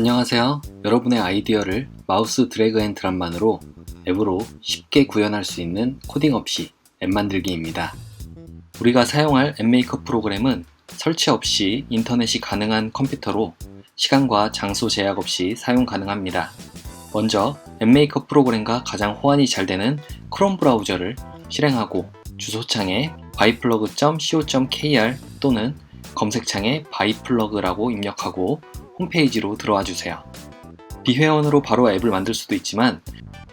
안녕하세요. 여러분의 아이디어를 마우스 드래그 앤 드랍만으로 앱으로 쉽게 구현할 수 있는 코딩 없이 앱 만들기입니다. 우리가 사용할 앱메이커 프로그램은 설치 없이 인터넷이 가능한 컴퓨터로 시간과 장소 제약 없이 사용 가능합니다. 먼저 앱메이커 프로그램과 가장 호환이 잘 되는 크롬 브라우저를 실행하고 주소창에 byplug.co.kr 또는 검색창에 byplug라고 입력하고 홈페이지로 들어와 주세요. 비회원으로 바로 앱을 만들 수도 있지만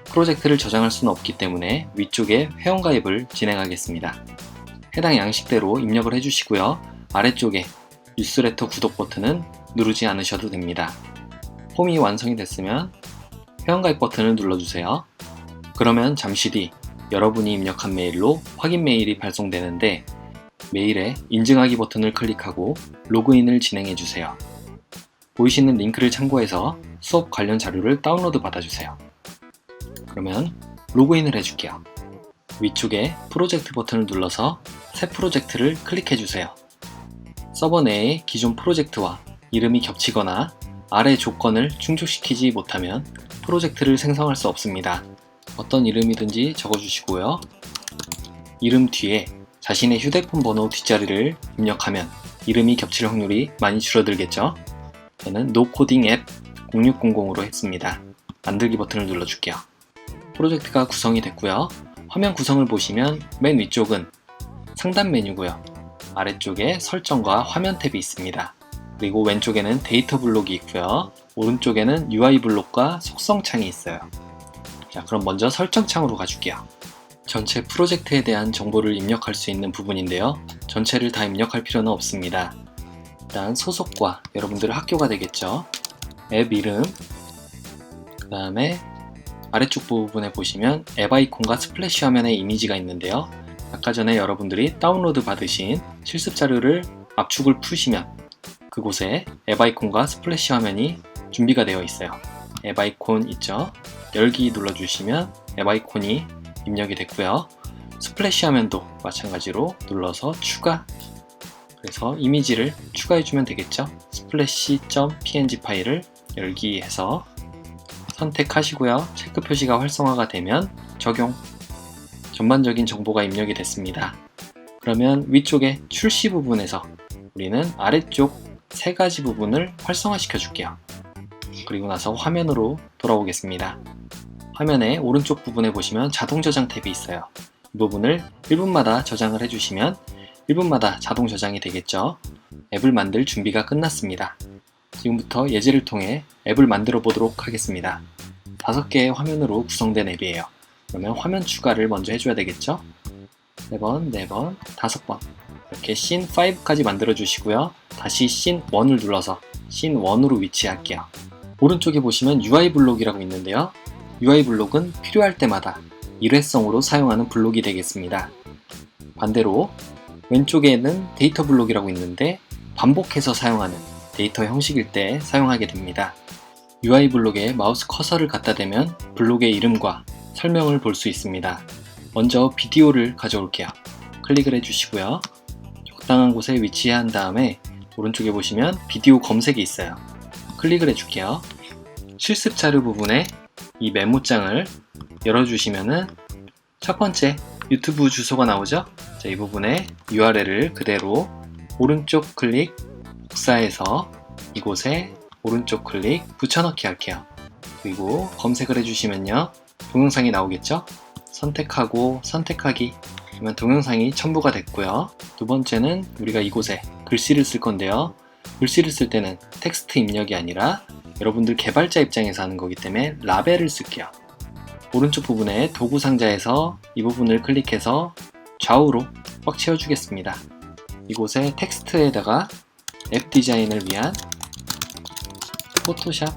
프로젝트를 저장할 수는 없기 때문에 위쪽에 회원가입을 진행하겠습니다. 해당 양식대로 입력을 해주시고요. 아래쪽에 뉴스레터 구독 버튼은 누르지 않으셔도 됩니다. 홈이 완성이 됐으면 회원가입 버튼을 눌러주세요. 그러면 잠시 뒤 여러분이 입력한 메일로 확인 메일이 발송되는데 메일에 인증하기 버튼을 클릭하고 로그인을 진행해주세요. 보이시는 링크를 참고해서 수업 관련 자료를 다운로드 받아주세요. 그러면 로그인을 해줄게요. 위쪽에 프로젝트 버튼을 눌러서 새 프로젝트를 클릭해주세요. 서버 내에 기존 프로젝트와 이름이 겹치거나 아래 조건을 충족시키지 못하면 프로젝트를 생성할 수 없습니다. 어떤 이름이든지 적어주시고요. 이름 뒤에 자신의 휴대폰 번호 뒷자리를 입력하면 이름이 겹칠 확률이 많이 줄어들겠죠? 저는 노코딩 앱 0600으로 했습니다. 만들기 버튼을 눌러줄게요. 프로젝트가 구성이 됐고요. 화면 구성을 보시면 맨 위쪽은 상단 메뉴고요. 아래쪽에 설정과 화면 탭이 있습니다. 그리고 왼쪽에는 데이터 블록이 있고요. 오른쪽에는 UI 블록과 속성 창이 있어요. 자, 그럼 먼저 설정 창으로 가줄게요. 전체 프로젝트에 대한 정보를 입력할 수 있는 부분인데요. 전체를 다 입력할 필요는 없습니다. 일단 소속과 여러분들의 학교가 되겠죠. 앱 이름, 그 다음에 아래쪽 부분에 보시면 앱 아이콘과 스플래시 화면의 이미지가 있는데요. 아까 전에 여러분들이 다운로드 받으신 실습 자료를 압축을 푸시면 그곳에 앱 아이콘과 스플래시 화면이 준비가 되어 있어요. 앱 아이콘 있죠? 열기 눌러주시면 앱 아이콘이 입력이 됐고요. 스플래시 화면도 마찬가지로 눌러서 추가, 그래서 이미지를 추가해주면 되겠죠. splash.png 파일을 열기 해서 선택하시고요. 체크 표시가 활성화가 되면 적용, 전반적인 정보가 입력이 됐습니다. 그러면 위쪽에 출시 부분에서 우리는 아래쪽 세 가지 부분을 활성화시켜 줄게요. 그리고 나서 화면으로 돌아오겠습니다. 화면의 오른쪽 부분에 보시면 자동 저장 탭이 있어요. 이 부분을 1분마다 저장을 해주시면 1분마다 자동 저장이 되겠죠. 앱을 만들 준비가 끝났습니다. 지금부터 예제를 통해 앱을 만들어 보도록 하겠습니다. 5개의 화면으로 구성된 앱이에요. 그러면 화면 추가를 먼저 해줘야 되겠죠. 3번, 4번, 5번 이렇게 씬5까지 만들어 주시고요. 다시 씬1을 눌러서 씬1으로 위치할게요. 오른쪽에 보시면 UI 블록이라고 있는데요. UI 블록은 필요할 때마다 일회성으로 사용하는 블록이 되겠습니다. 반대로 왼쪽에는 데이터 블록이라고 있는데 반복해서 사용하는 데이터 형식일 때 사용하게 됩니다. UI 블록에 마우스 커서를 갖다 대면 블록의 이름과 설명을 볼 수 있습니다. 먼저 비디오를 가져올게요. 클릭을 해주시고요. 적당한 곳에 위치한 다음에 오른쪽에 보시면 비디오 검색이 있어요. 클릭을 해줄게요. 실습 자료 부분에 이 메모장을 열어주시면은 첫 번째 유튜브 주소가 나오죠? 자, 이 부분에 URL을 그대로 오른쪽 클릭 복사해서 이곳에 오른쪽 클릭 붙여넣기 할게요. 그리고 검색을 해주시면요. 동영상이 나오겠죠? 선택하고 선택하기 그러면 동영상이 첨부가 됐고요. 두 번째는 우리가 이곳에 글씨를 쓸 건데요. 글씨를 쓸 때는 텍스트 입력이 아니라 여러분들 개발자 입장에서 하는 거기 때문에 라벨을 쓸게요. 오른쪽 부분에 도구 상자에서 이 부분을 클릭해서 좌우로 꽉 채워주겠습니다. 이곳에 텍스트에다가 앱 디자인을 위한 포토샵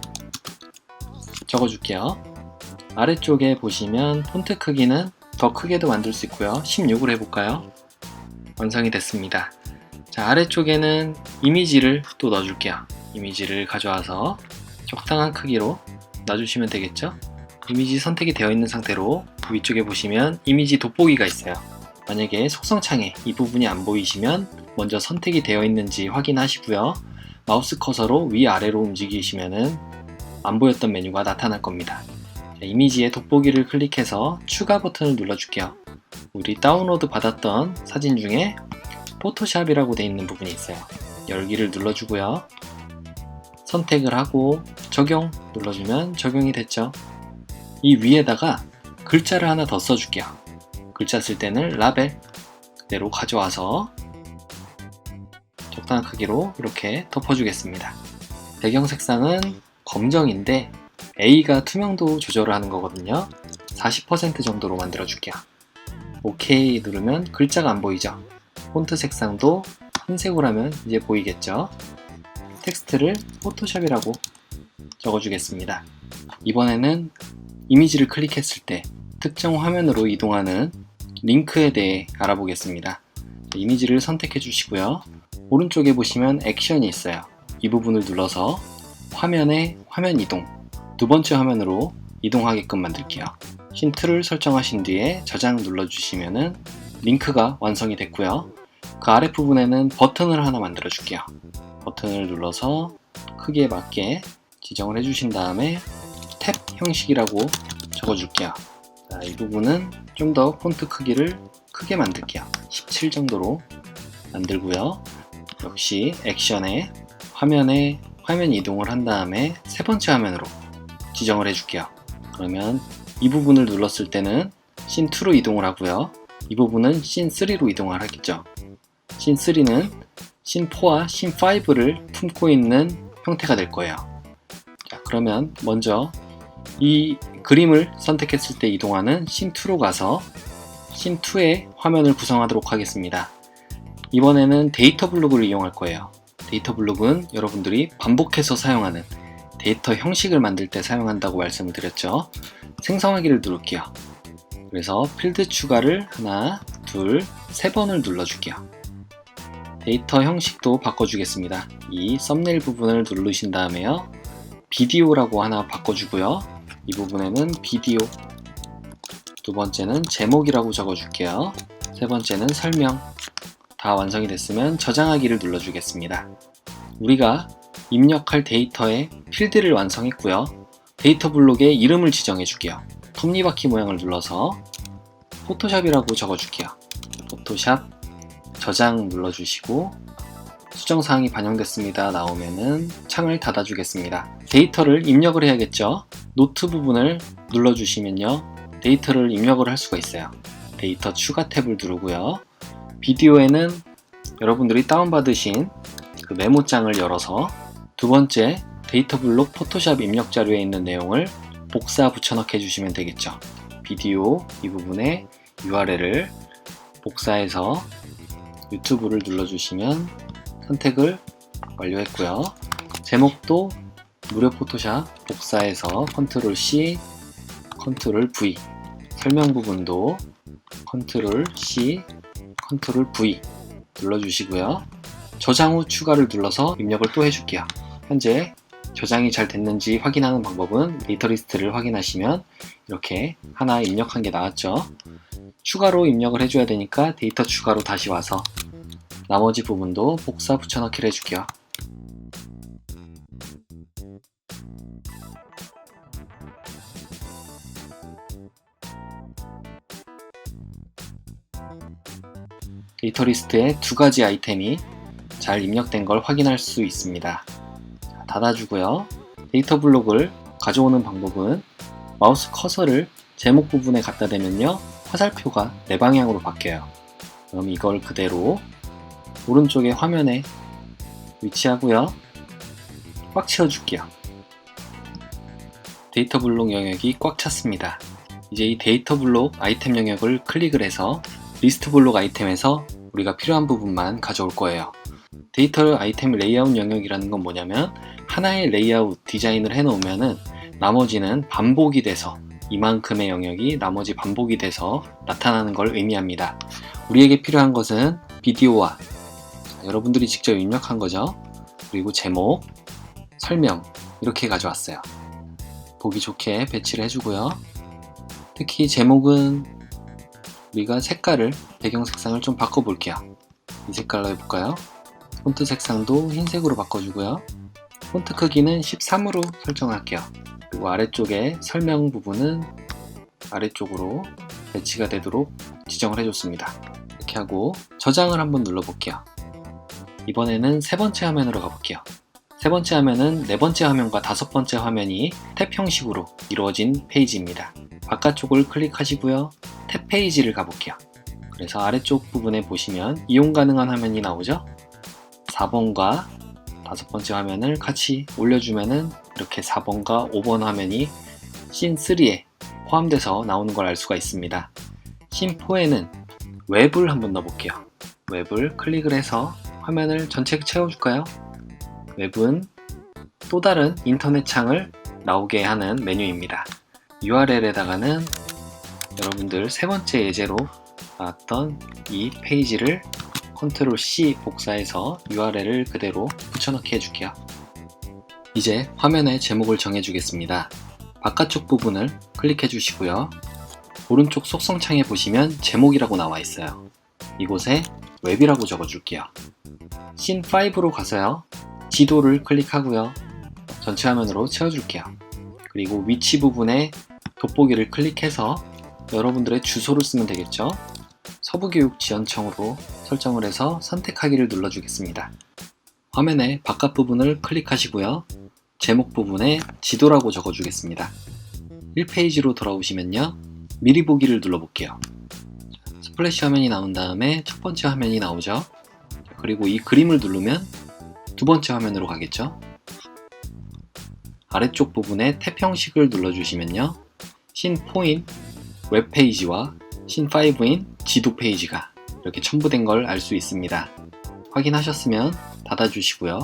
적어줄게요. 아래쪽에 보시면 폰트 크기는 더 크게도 만들 수 있고요. 16으로 해볼까요? 완성이 됐습니다. 자, 아래쪽에는 이미지를 또 넣어줄게요. 이미지를 가져와서 적당한 크기로 놔주시면 되겠죠? 이미지 선택이 되어 있는 상태로 위쪽에 보시면 이미지 돋보기가 있어요. 만약에 속성창에 이 부분이 안 보이시면 먼저 선택이 되어 있는지 확인하시고요. 마우스 커서로 위아래로 움직이시면은 안 보였던 메뉴가 나타날 겁니다. 이미지의 돋보기를 클릭해서 추가 버튼을 눌러줄게요. 우리 다운로드 받았던 사진 중에 포토샵이라고 되어 있는 부분이 있어요. 열기를 눌러주고요. 선택을 하고 적용 눌러주면 적용이 됐죠. 이 위에다가 글자를 하나 더 써줄게요. 글자 쓸 때는 라벨 그대로 가져와서 적당한 크기로 이렇게 덮어주겠습니다. 배경 색상은 검정인데 A가 투명도 조절을 하는 거거든요. 40% 정도로 만들어 줄게요. OK 누르면 글자가 안 보이죠. 폰트 색상도 흰색으로 하면 이제 보이겠죠. 텍스트를 포토샵이라고 적어주겠습니다. 이번에는 이미지를 클릭했을 때 특정 화면으로 이동하는 링크에 대해 알아보겠습니다. 이미지를 선택해 주시고요. 오른쪽에 보시면 액션이 있어요. 이 부분을 눌러서 화면에 화면 이동, 두 번째 화면으로 이동하게끔 만들게요. 힌트를 설정하신 뒤에 저장 눌러주시면은 링크가 완성이 됐고요. 그 아랫부분에는 버튼을 하나 만들어 줄게요. 버튼을 눌러서 크기에 맞게 지정을 해주신 다음에 탭 형식이라고 적어줄게요. 자, 이 부분은 좀 더 폰트 크기를 크게 만들게요. 17 정도로 만들고요. 역시 액션에 화면에 화면 이동을 한 다음에 세 번째 화면으로 지정을 해줄게요. 그러면 이 부분을 눌렀을 때는 씬2로 이동을 하고요. 이 부분은 씬3로 이동을 하겠죠. 씬3는 씬4와 씬5를 품고 있는 형태가 될 거예요. 자, 그러면 먼저 이 그림을 선택했을 때 이동하는 씬2로 가서 씬2의 화면을 구성하도록 하겠습니다. 이번에는 데이터 블록을 이용할 거예요. 데이터 블록은 여러분들이 반복해서 사용하는 데이터 형식을 만들 때 사용한다고 말씀을 드렸죠. 생성하기를 누를게요. 그래서 필드 추가를 하나, 둘, 세 번을 눌러줄게요. 데이터 형식도 바꿔주겠습니다. 이 썸네일 부분을 누르신 다음에요. 비디오라고 하나 바꿔주고요. 이 부분에는 비디오, 두 번째는 제목이라고 적어줄게요. 세 번째는 설명. 다 완성이 됐으면 저장하기를 눌러주겠습니다. 우리가 입력할 데이터의 필드를 완성했고요. 데이터 블록에 이름을 지정해 줄게요. 톱니바퀴 모양을 눌러서 포토샵이라고 적어줄게요. 포토샵 저장 눌러주시고 수정사항이 반영됐습니다 나오면은 창을 닫아주겠습니다. 데이터를 입력을 해야겠죠. 노트 부분을 눌러주시면요 데이터를 입력을 할 수가 있어요. 데이터 추가 탭을 누르고요. 비디오에는 여러분들이 다운받으신 그 메모장을 열어서 두 번째 데이터 블록 포토샵 입력 자료에 있는 내용을 복사 붙여넣기 해주시면 되겠죠. 비디오 이 부분에 URL을 복사해서 유튜브를 눌러주시면 선택을 완료했고요. 제목도 무료 포토샵 복사해서 컨트롤 C, 컨트롤 V, 설명 부분도 컨트롤 C, 컨트롤 V 눌러주시고요. 저장 후 추가를 눌러서 입력을 또 해줄게요. 현재 저장이 잘 됐는지 확인하는 방법은 데이터 리스트를 확인하시면 이렇게 하나 입력한 게 나왔죠. 추가로 입력을 해줘야 되니까 데이터 추가로 다시 와서 나머지 부분도 복사 붙여넣기를 해줄게요. 데이터 리스트에 두 가지 아이템이 잘 입력된 걸 확인할 수 있습니다. 닫아주고요. 데이터 블록을 가져오는 방법은 마우스 커서를 제목 부분에 갖다 대면요 화살표가 네 방향으로 바뀌어요. 그럼 이걸 그대로 오른쪽에 화면에 위치하고요. 꽉 채워줄게요. 데이터 블록 영역이 꽉 찼습니다. 이제 이 데이터 블록 아이템 영역을 클릭을 해서 리스트 블록 아이템에서 우리가 필요한 부분만 가져올 거예요. 데이터 아이템 레이아웃 영역이라는 건 뭐냐면 하나의 레이아웃 디자인을 해놓으면은 나머지는 반복이 돼서 이만큼의 영역이 나머지 반복이 돼서 나타나는 걸 의미합니다. 우리에게 필요한 것은 비디오와 여러분들이 직접 입력한 거죠. 그리고 제목, 설명 이렇게 가져왔어요. 보기 좋게 배치를 해주고요. 특히 제목은 우리가 색깔을 배경 색상을 좀 바꿔볼게요. 이 색깔로 해볼까요? 폰트 색상도 흰색으로 바꿔주고요. 폰트 크기는 13으로 설정할게요. 그리고 아래쪽에 설명 부분은 아래쪽으로 배치가 되도록 지정을 해줬습니다. 이렇게 하고 저장을 한번 눌러볼게요. 이번에는 세 번째 화면으로 가볼게요. 세 번째 화면은 네 번째 화면과 다섯 번째 화면이 탭 형식으로 이루어진 페이지입니다. 바깥쪽을 클릭하시고요. 탭 페이지를 가볼게요. 그래서 아래쪽 부분에 보시면 이용 가능한 화면이 나오죠? 4번과 다섯 번째 화면을 같이 올려주면은 이렇게 4번과 5번 화면이 씬3에 포함돼서 나오는 걸 알 수가 있습니다. 씬4에는 웹을 한번 넣어볼게요. 웹을 클릭을 해서 화면을 전체 채워줄까요? 웹은 또 다른 인터넷 창을 나오게 하는 메뉴입니다. URL에다가는 여러분들 세 번째 예제로 나왔던 이 페이지를 컨트롤 C 복사해서 URL을 그대로 붙여넣기 해줄게요. 이제 화면의 제목을 정해주겠습니다. 바깥쪽 부분을 클릭해 주시고요. 오른쪽 속성창에 보시면 제목이라고 나와 있어요. 이곳에 웹이라고 적어줄게요. 씬5로 가서요. 지도를 클릭하고요. 전체 화면으로 채워줄게요. 그리고 위치 부분에 돋보기를 클릭해서 여러분들의 주소를 쓰면 되겠죠. 서부교육지원청으로 설정을 해서 선택하기를 눌러주겠습니다. 화면의 바깥 부분을 클릭하시고요. 제목 부분에 지도라고 적어주겠습니다. 1페이지로 돌아오시면요. 미리 보기를 눌러볼게요. 스플래시 화면이 나온 다음에 첫 번째 화면이 나오죠. 그리고 이 그림을 누르면 두 번째 화면으로 가겠죠. 아래쪽 부분에 탭 형식을 눌러주시면요. 씬4인 웹페이지와 씬5인 지도 페이지가 이렇게 첨부된 걸 알 수 있습니다. 확인하셨으면 닫아주시고요.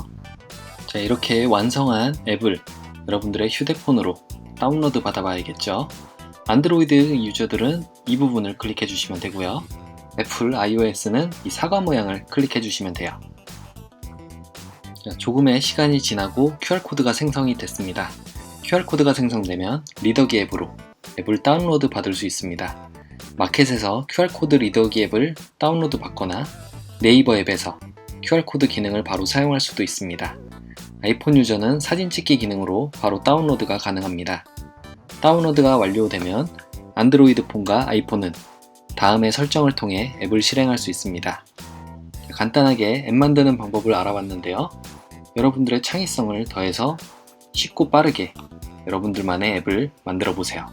자, 이렇게 완성한 앱을 여러분들의 휴대폰으로 다운로드 받아봐야겠죠. 안드로이드 유저들은 이 부분을 클릭해 주시면 되고요. 애플 iOS는 이 사과 모양을 클릭해 주시면 돼요. 자, 조금의 시간이 지나고 QR코드가 생성이 됐습니다. QR코드가 생성되면 리더기 앱으로 앱을 다운로드 받을 수 있습니다. 마켓에서 QR코드 리더기 앱을 다운로드 받거나 네이버 앱에서 QR코드 기능을 바로 사용할 수도 있습니다. 아이폰 유저는 사진 찍기 기능으로 바로 다운로드가 가능합니다. 다운로드가 완료되면 안드로이드 폰과 아이폰은 다음의 설정을 통해 앱을 실행할 수 있습니다. 간단하게 앱 만드는 방법을 알아봤는데요. 여러분들의 창의성을 더해서 쉽고 빠르게 여러분들만의 앱을 만들어 보세요.